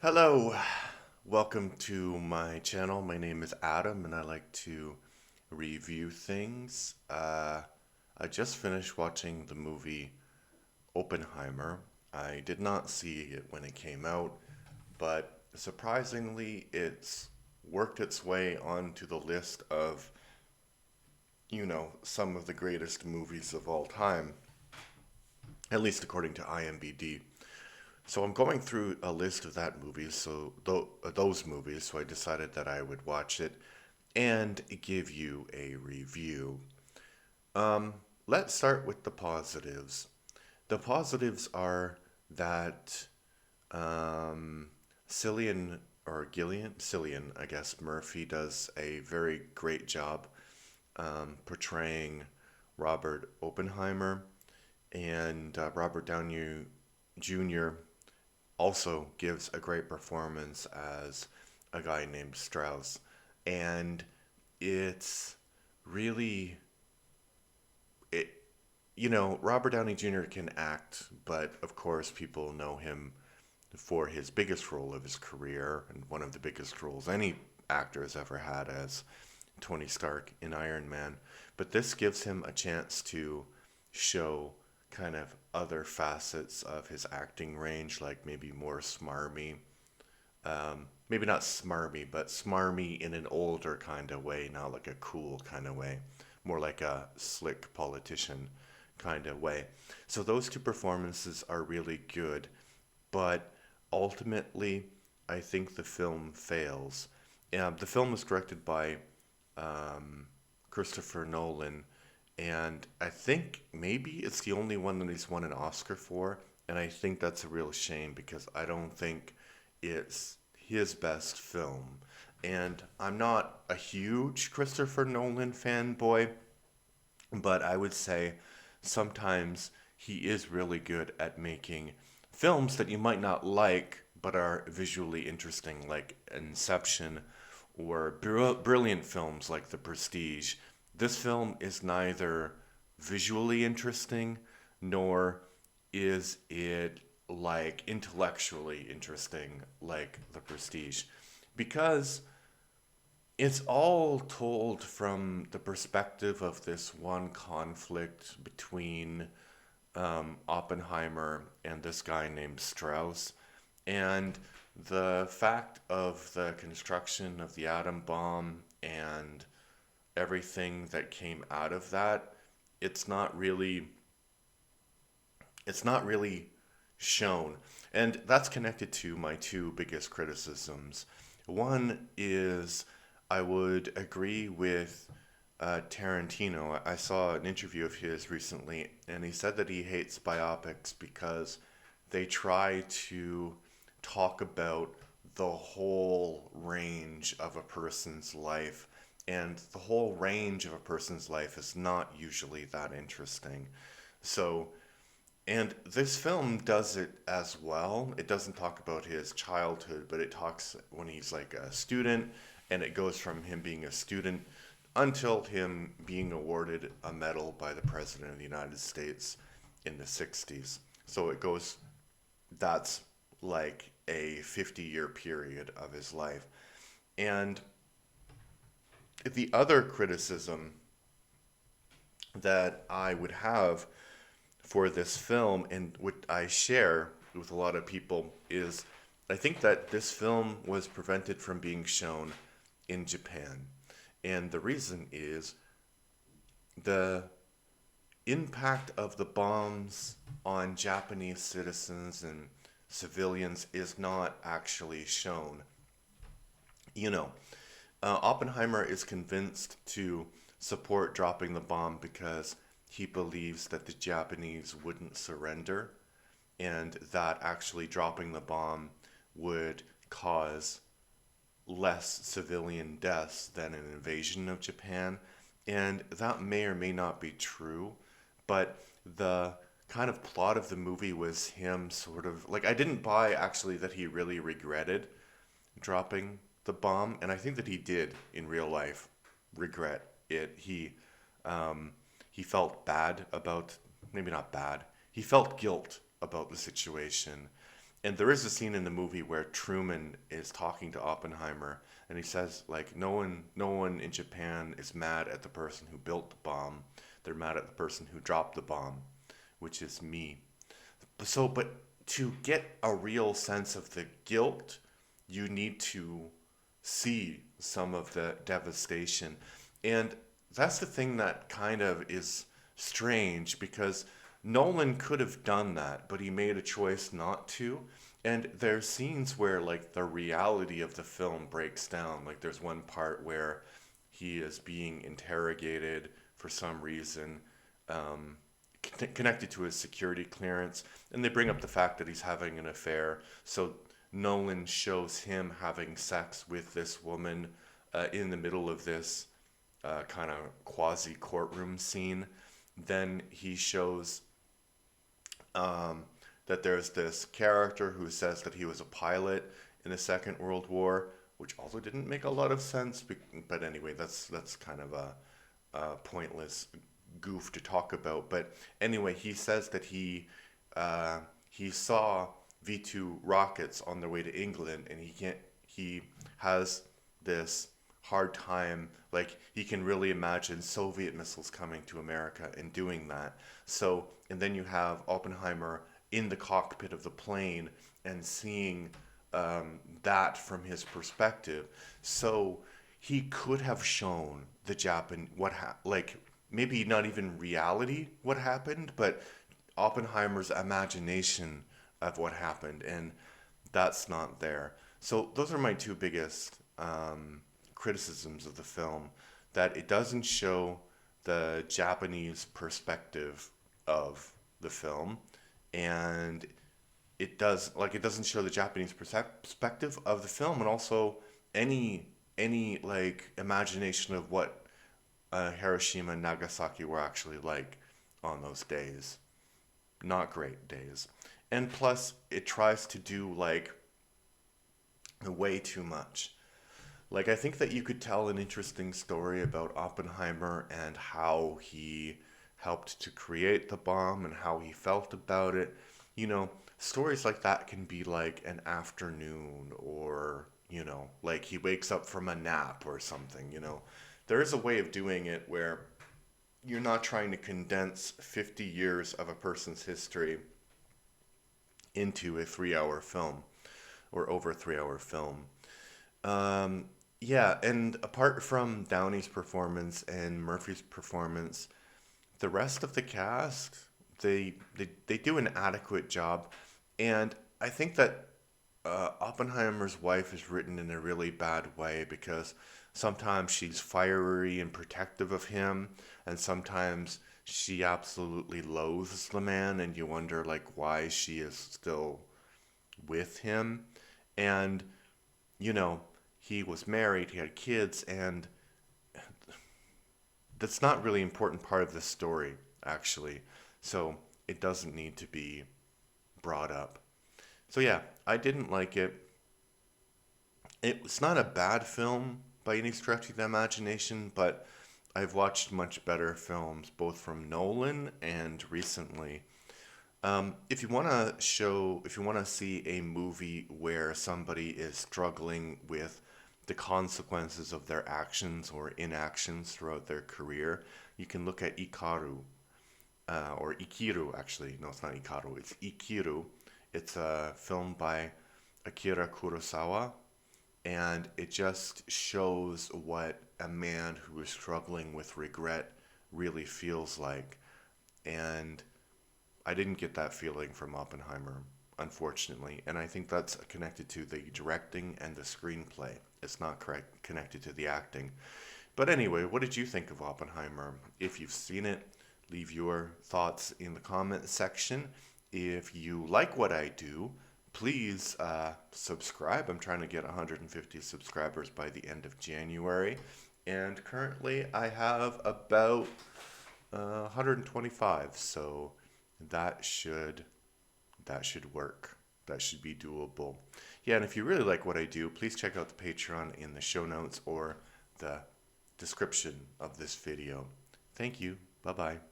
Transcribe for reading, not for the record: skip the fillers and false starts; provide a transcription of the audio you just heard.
Hello, welcome to my channel. My name is Adam and I like to review things. I just finished watching the movie Oppenheimer. I did not see it when it came out, but surprisingly, it's worked its way onto the list of, some of the greatest movies of all time, at least according to IMDb. So I'm going through a list of those movies, so I decided that I would watch it and give you a review. Um, let's start with the positives. The positives are that um, Cillian Cillian, I guess Murphy does a very great job portraying Robert Oppenheimer, and Robert Downey Jr. also gives a great performance as a guy named Strauss. And it's really it Robert Downey Jr. can act, but of course people know him for his biggest role of his career and one of the biggest roles any actor has ever had as Tony Stark in Iron Man. But this gives him a chance to show kind of other facets of his acting range, like maybe more smarmy. Maybe not smarmy, but smarmy in an older kind of way, not like a cool kind of way, more like a slick politician kind of way. So those two performances are really good, but ultimately, I think the film fails. The film was directed by um, Christopher Nolan, and I think maybe it's the only one that he's won an Oscar for, and I think that's a real shame because I don't think it's his best film. And I'm not a huge Christopher Nolan fanboy, but I would say sometimes he is really good at making films that you might not like but are visually interesting, like Inception, or brilliant films like The Prestige. This film is neither visually interesting nor is it like intellectually interesting like The Prestige, because it's all told from the perspective of this one conflict between Oppenheimer and this guy named Strauss. And the fact of the construction of the atom bomb and everything that came out of that, it's not really it's not really shown. And that's connected to my two biggest criticisms. One is I would agree with Tarantino. I saw an interview of his recently, and he said that he hates biopics because they try to talk about the whole range of a person's life. And the whole range of a person's life is not usually that interesting. So and this film does it as well. It doesn't talk about his childhood, but it talks when he's like a student, and it goes from him being a student until him being awarded a medal by the President of the United States in the 60s. So it goes, that's like a 50-year period of his life. And the other criticism that I would have for this film, and what I share with a lot of people, is I think that this film was prevented from being shown in Japan. And the reason is the impact of the bombs on Japanese citizens and civilians is not actually shown. You know, Oppenheimer is convinced to support dropping the bomb because he believes that the Japanese wouldn't surrender and that actually dropping the bomb would cause less civilian deaths than an invasion of Japan. And that may or may not be true, but the kind of plot of the movie was him sort of like, I didn't buy actually that he really regretted dropping the bomb, and I think that he did in real life regret it. Um, he felt bad about, maybe not bad, he felt guilt about the situation, And there is a scene in the movie where Truman is talking to Oppenheimer, and he says like no one in Japan is mad at the person who built the bomb. They're mad at the person who dropped the bomb, which is me. So, but to get a real sense of the guilt, you need to see some of the devastation. And that's the thing that kind of is strange because Nolan could have done that, but he made a choice not to. And there's scenes where like the reality of the film breaks down. Like there's one part where he is being interrogated for some reason, um, connected to his security clearance, and they bring up the fact that he's having an affair. So Nolan shows him having sex with this woman in the middle of this kind of quasi courtroom scene. Then he shows um, that there's this character who says that he was a pilot in the Second World War, which also didn't make a lot of sense. But anyway, that's kind of a pointless goof to talk about. But anyway, he says that he saw V2 rockets on their way to England, and he has this hard time, like he can really imagine Soviet missiles coming to America and doing that. So, and then you have Oppenheimer in the cockpit of the plane and seeing that from his perspective. So he could have shown the Japan like maybe not even reality what happened, but Oppenheimer's imagination of what happened, and that's not there. So those are my two biggest criticisms of the film: that it doesn't show the Japanese perspective of the film, and it doesn't show the Japanese perspective of the film, and also any like imagination of what Hiroshima and Nagasaki were actually like on those days. Not great days. And plus, it tries to do like way too much. Like, I think that you could tell an interesting story about Oppenheimer and how he helped to create the bomb and how he felt about it. You know, stories like that can be like an afternoon or, like he wakes up from a nap or something. There is a way of doing it where you're not trying to condense 50 years of a person's history into a 3 hour film or over a 3 hour film. Um, yeah, and apart from Downey's performance and Murphy's performance, the rest of the cast, they do an adequate job. And I think that Oppenheimer's wife is written in a really bad way because sometimes she's fiery and protective of him, and sometimes she absolutely loathes the man, and you wonder like why she is still with him. And you know, he was married, he had kids, and that's not really important part of the story, actually. So it doesn't need to be brought up. So yeah, I didn't like it. It's not a bad film by any stretch of the imagination, but I've watched much better films, both from Nolan and recently. If you want to see a movie where somebody is struggling with the consequences of their actions or inactions throughout their career, you can look at Ikaru, or Ikiru, actually. No, it's not Ikaru, it's Ikiru. It's a film by Akira Kurosawa, and it just shows what a man who is struggling with regret really feels like. And I didn't get that feeling from Oppenheimer, unfortunately, and I think that's connected to the directing and the screenplay. It's not connected to the acting. But anyway, what did you think of Oppenheimer? If you've seen it, leave your thoughts in the comment section. If you like what I do, please subscribe. I'm trying to get 150 subscribers by the end of January, and currently I have about 125, so that should work. That should be doable. Yeah, and if you really like what I do, please check out the Patreon in the show notes or the description of this video. Thank you. Bye-bye.